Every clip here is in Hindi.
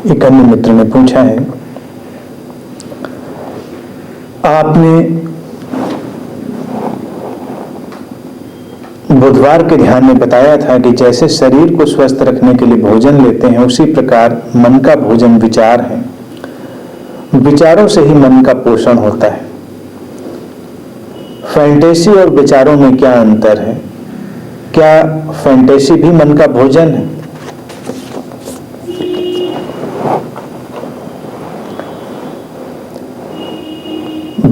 एक अन्य मित्र ने पूछा है, आपने बुधवार के ध्यान में बताया था कि जैसे शरीर को स्वस्थ रखने के लिए भोजन लेते हैं, उसी प्रकार मन का भोजन विचार है। विचारों से ही मन का पोषण होता है। फैंटेसी और विचारों में क्या अंतर है? क्या फैंटेसी भी मन का भोजन है?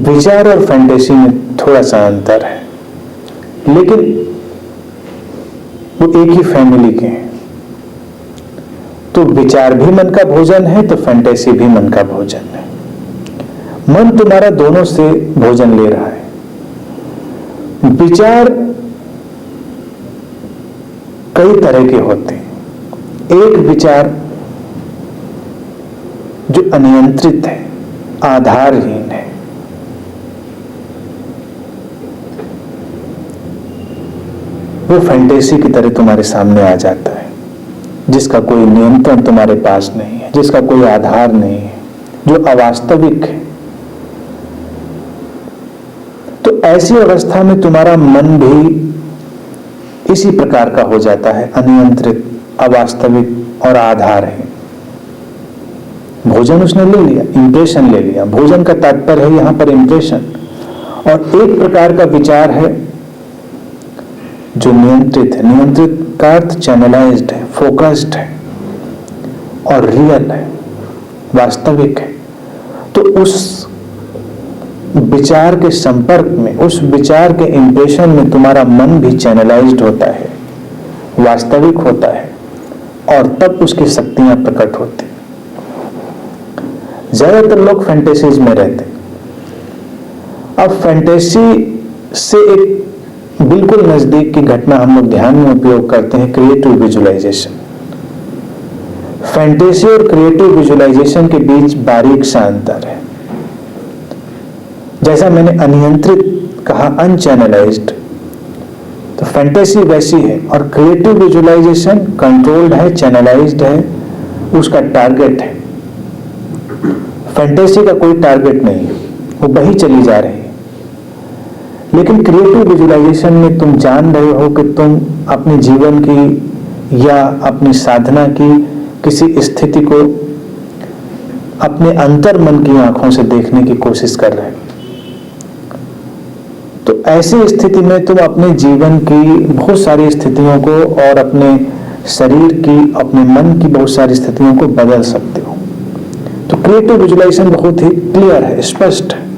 विचार और फैंटेसी में थोड़ा सा अंतर है, लेकिन वो एक ही फैमिली के हैं। तो विचार भी मन का भोजन है, तो फैंटेसी भी मन का भोजन है। मन तुम्हारा दोनों से भोजन ले रहा है। विचार कई तरह के होते हैं। एक विचार जो अनियंत्रित है, आधारहीन है, वो फैंटेसी की तरह तुम्हारे सामने आ जाता है, जिसका कोई नियंत्रण तुम्हारे पास नहीं है, जिसका कोई आधार नहीं है, जो अवास्तविक है। तो ऐसी अवस्था में तुम्हारा मन भी इसी प्रकार का हो जाता है, अनियंत्रित, अवास्तविक और आधारहीन। भोजन उसने ले लिया, इंप्रेशन ले लिया। भोजन का तात्पर्य है यहां पर इंप्रेशन। और एक प्रकार का विचार है जो नियंत्रित है। नियंत्रित का अर्थ चैनलाइज्ड है, फोकस्ड है और रियल है, वास्तविक है। तो उस विचार के संपर्क में, उस विचार के इंप्रेशन में तुम्हारा मन भी चैनलाइज्ड होता है, वास्तविक होता है, और तब उसकी शक्तियां प्रकट होती। ज्यादातर लोग फैंटेसीज में रहते। अब फैंटेसी से एक बिल्कुल नजदीक की घटना हम लोग ध्यान में उपयोग करते हैं, क्रिएटिव विजुअलाइजेशन। फैंटेसी और क्रिएटिव विजुअलाइजेशन के बीच बारीक सा अंतर है। जैसा मैंने अनियंत्रित कहा, अनचैनलाइज्ड, तो फैंटेसी वैसी है। और क्रिएटिव विजुअलाइजेशन कंट्रोल्ड है, चैनलाइज्ड है, उसका टारगेट है। फैंटेसी का कोई टारगेट नहीं है, वो बही चली जा रही है। लेकिन क्रिएटिव विजुअलाइजेशन में तुम जान रहे हो कि तुम अपने जीवन की या अपनी साधना की किसी स्थिति को अपने अंतर मन की आंखों से देखने की कोशिश कर रहे हो। तो ऐसी स्थिति में तुम अपने जीवन की बहुत सारी स्थितियों को और अपने शरीर की, अपने मन की बहुत सारी स्थितियों को बदल सकते हो। तो क्रिएटिव विजुअलाइजेशन बहुत ही क्लियर है, स्पष्ट है।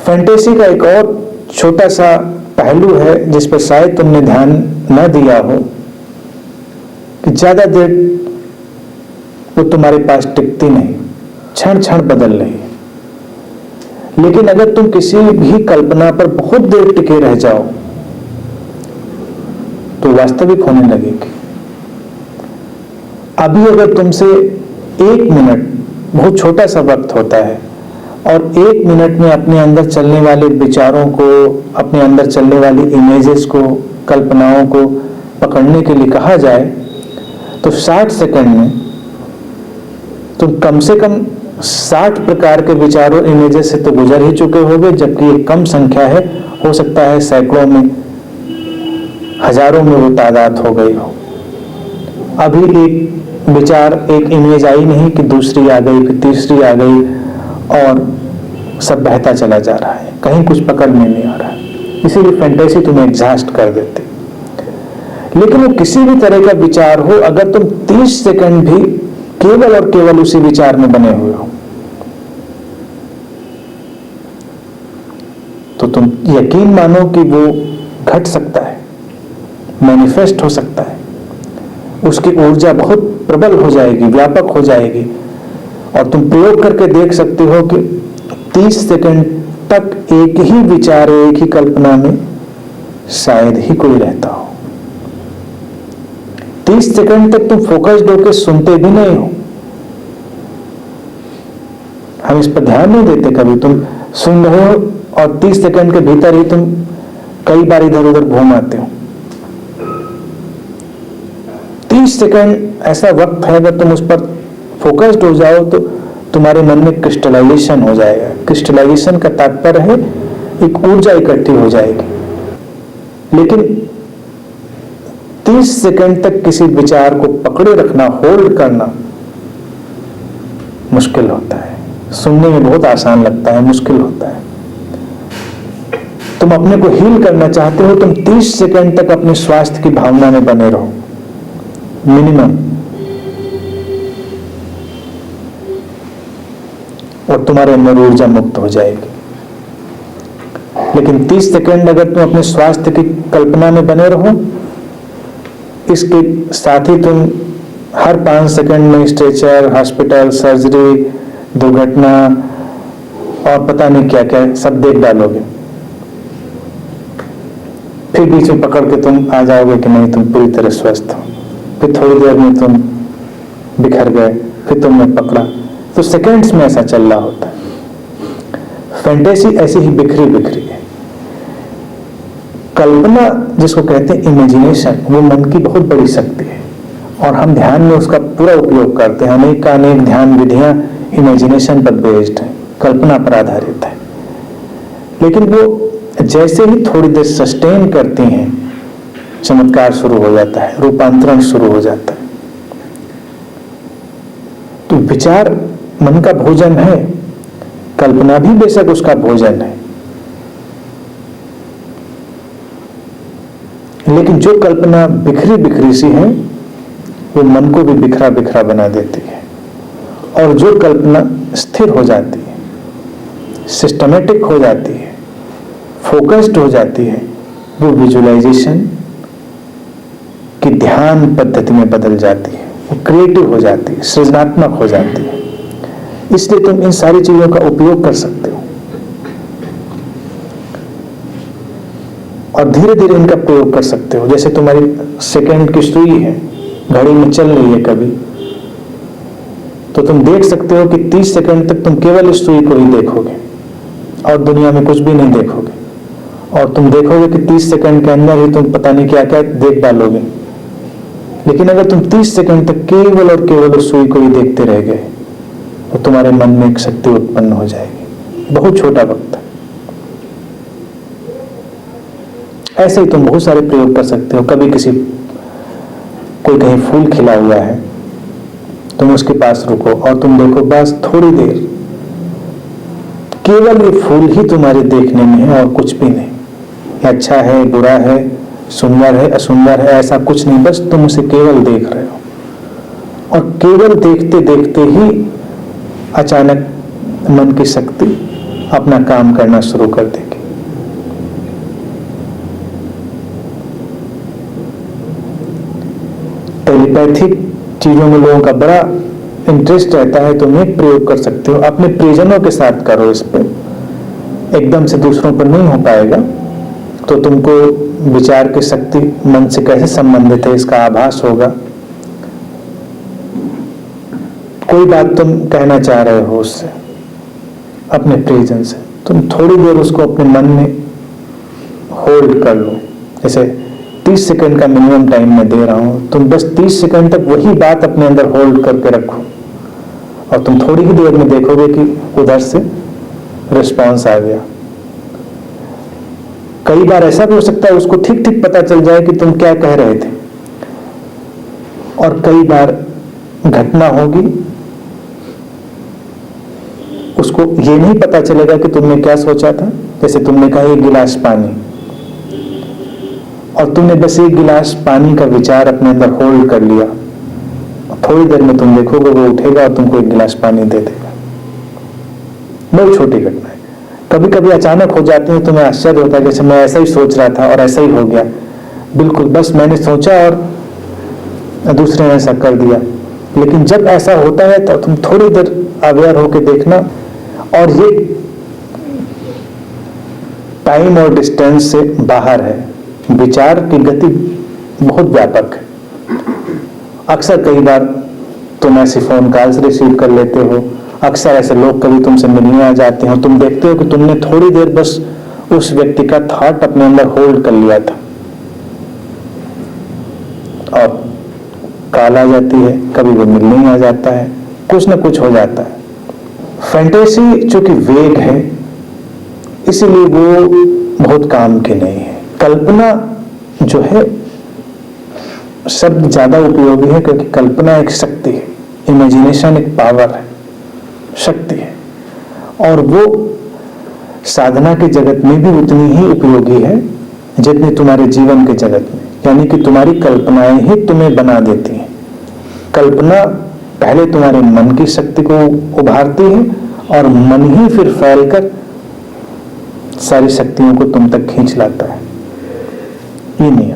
फैंटेसी का एक और छोटा सा पहलू है जिस पर शायद तुमने ध्यान न दिया हो, कि ज्यादा देर वो तुम्हारे पास टिकती नहीं, क्षण क्षण बदल रही है। लेकिन अगर तुम किसी भी कल्पना पर बहुत देर टिके रह जाओ तो वास्तविक होने लगेगी। अभी अगर तुमसे 1 मिनट, बहुत छोटा सा वक्त होता है, और 1 मिनट में अपने अंदर चलने वाले विचारों को, अपने अंदर चलने वाली इमेजेस को, कल्पनाओं को पकड़ने के लिए कहा जाए, तो 60 सेकंड में तुम कम से कम 60 प्रकार के विचारों, इमेजेस से तो गुजर ही चुके होगे, जबकि एक कम संख्या है। हो सकता है सैकड़ों में, हजारों में वो तादाद हो गई हो। अभी एक विचार, एक इमेज आई नहीं कि दूसरी आ गई, फिर तीसरी आ गई, और सब बहता चला जा रहा है, कहीं कुछ पकड़ में नहीं आ रहा है। इसीलिए फैंटेसी तुम्हें एग्जॉस्ट कर देती। लेकिन वो किसी भी तरह का विचार हो, अगर तुम 30 सेकंड भी केवल और केवल उसी विचार में बने हुए हो, तो तुम यकीन मानो कि वो घट सकता है, मैनिफेस्ट हो सकता है। उसकी ऊर्जा बहुत प्रबल हो जाएगी, व्यापक हो जाएगी, और तुम प्रयोग करके देख सकते हो कि 30 सेकंड तक एक ही विचार, एक ही कल्पना में शायद ही कोई रहता हो। 30 सेकंड तक तुम फोकस्ड होकर सुनते भी नहीं हो। हम इस पर ध्यान नहीं देते कभी। तुम सुन रहे हो और 30 सेकंड के भीतर ही तुम कई बार इधर उधर घूम आते हो। 30 सेकंड ऐसा वक्त है, अगर तुम उस पर फोकस्ड हो जाओ तो तुम्हारे मन में क्रिस्टलाइजेशन हो जाएगा। क्रिस्टलाइजेशन का तात्पर्य है एक ऊर्जा इकट्ठी हो जाएगी। लेकिन 30 सेकंड तक किसी विचार को पकड़े रखना, होल्ड करना मुश्किल होता है। सुनने में बहुत आसान लगता है, मुश्किल होता है। तुम अपने को हील करना चाहते हो, तुम 30 सेकंड तक अपने स्वास्थ्य की भावना में बने रहो मिनिमम, और तुम्हारे अंदर ऊर्जा मुक्त हो जाएगी। लेकिन 30 सेकंड अगर तुम अपने स्वास्थ्य की कल्पना में बने रहो, इसके साथ ही तुम हर 5 सेकंड में स्ट्रेचर, हॉस्पिटल, सर्जरी, दुर्घटना और पता नहीं क्या क्या सब देख डालोगे, फिर बीच में पकड़ के तुम आ जाओगे कि नहीं तुम पूरी तरह स्वस्थ हो, फिर थोड़ी देर में तुम बिखर गए, फिर तुमने पकड़ा। तो सेकंड्स में ऐसा चल रहा होता है। फैंटेसी ऐसी ही बिखरी बिखरी है। कल्पना जिसको कहते हैं इमेजिनेशन, वो मन की बहुत बड़ी शक्ति है और हम ध्यान में उसका पूरा उपयोग करते हैं। अनेक का अनेक ध्यान विधियां इमेजिनेशन पर बेस्ड है, कल्पना पर आधारित है। लेकिन वो जैसे ही थोड़ी देर सस्टेन करती हैं, चमत्कार शुरू हो जाता है, रूपांतरण शुरू हो जाता है। तो विचार मन का भोजन है, कल्पना भी बेशक उसका भोजन है, लेकिन जो कल्पना बिखरी बिखरी सी है वो मन को भी बिखरा बिखरा बना देती है। और जो कल्पना स्थिर हो जाती है, सिस्टमेटिक हो जाती है, फोकस्ड हो जाती है, वो विजुअलाइजेशन की ध्यान पद्धति में बदल जाती है, वो क्रिएटिव हो जाती है, सृजनात्मक हो जाती है। इसलिए तुम इन सारी चीजों का उपयोग कर सकते हो और धीरे धीरे इनका प्रयोग कर सकते हो। जैसे तुम्हारी सेकंड की सुई है, घड़ी में चल रही है कभी, तो तुम देख सकते हो कि 30 सेकंड तक तुम केवल इस सुई को ही देखोगे और दुनिया में कुछ भी नहीं देखोगे, और तुम देखोगे कि 30 सेकंड के अंदर ही तुम पता नहीं क्या क्या देख डालोगे। लेकिन अगर तुम 30 सेकंड तक केवल और केवल उस सुई को ही देखते रह गए तो तुम्हारे मन में एक शक्ति उत्पन्न हो जाएगी। बहुत छोटा वक्त है। ऐसे ही तुम बहुत सारे प्रयोग कर सकते हो। कभी कोई कहीं फूल खिला हुआ है, तुम उसके पास रुको और तुम देखो बस थोड़ी देर, केवल ये फूल ही तुम्हारे देखने में है और कुछ भी नहीं। अच्छा है, बुरा है, सुंदर है, असुंदर है, ऐसा कुछ नहीं, बस तुम उसे केवल देख रहे हो। और केवल देखते देखते ही अचानक मन की शक्ति अपना काम करना शुरू कर देगी। टेलीपैथिक चीजों में लोगों का बड़ा इंटरेस्ट रहता है, तुम एक प्रयोग कर सकते हो, अपने प्रियजनों के साथ करो। इस पे एकदम से दूसरों पर नहीं हो पाएगा, तो तुमको विचार की शक्ति मन से कैसे संबंधित है इसका आभास होगा। कोई बात तुम कहना चाह रहे हो उससे, अपने प्रियजन से, तुम थोड़ी देर उसको अपने मन में होल्ड कर लो। जैसे 30 सेकंड का मिनिमम टाइम मैं दे रहा हूं, तुम बस 30 सेकंड तक वही बात अपने अंदर होल्ड करके रखो और तुम थोड़ी ही देर में देखोगे कि उधर से रिस्पांस आ गया। कई बार ऐसा भी हो सकता है उसको ठीक ठीक पता चल जाए कि तुम क्या कह रहे थे, और कई बार घटना होगी उसको ये नहीं पता चलेगा कि तुमने क्या सोचा था। जैसे तुमने कहा 1 गिलास पानी, और तुमने बस 1 गिलास पानी का विचार अपने अंदर होल्ड कर लिया, थोड़ी देर में तुम देखोगे वो उठेगा और तुमको 1 गिलास पानी दे देगा। बहुत छोटी घटना है, कभी कभी अचानक हो जाती है, तुम्हें आश्चर्य होता है जैसे मैं ऐसा ही सोच रहा था और ऐसा ही हो गया। बिल्कुल बस मैंने सोचा और दूसरे ने ऐसा कर दिया। लेकिन जब ऐसा होता है तो तुम थोड़ी देर अवेयर होकर देखना, और ये टाइम और डिस्टेंस से बाहर है। विचार की गति बहुत व्यापक है। अक्सर कई बार तुम ऐसे फोन कॉल्स रिसीव कर लेते हो, अक्सर ऐसे लोग कभी तुमसे मिलने आ जाते हो, तुम देखते हो कि तुमने थोड़ी देर बस उस व्यक्ति का थॉट अपने अंदर होल्ड कर लिया था, और चला जाती है, कभी वो मिलने ही आ जाता है, कुछ ना कुछ हो जाता है। फैंटेसी चूंकि वेग है इसीलिए वो बहुत काम की नहीं है। कल्पना जो है शब्द ज्यादा उपयोगी है, क्योंकि कल्पना एक शक्ति है, इमेजिनेशन एक पावर है, शक्ति है, और वो साधना के जगत में भी उतनी ही उपयोगी है जितनी तुम्हारे जीवन के जगत में। यानी कि तुम्हारी कल्पनाएं ही तुम्हें बना देती हैं। कल्पना पहले तुम्हारे मन की शक्ति को उभारती है और मन ही फिर फैलकर सारी शक्तियों को तुम तक खींच लाता है। ये नियम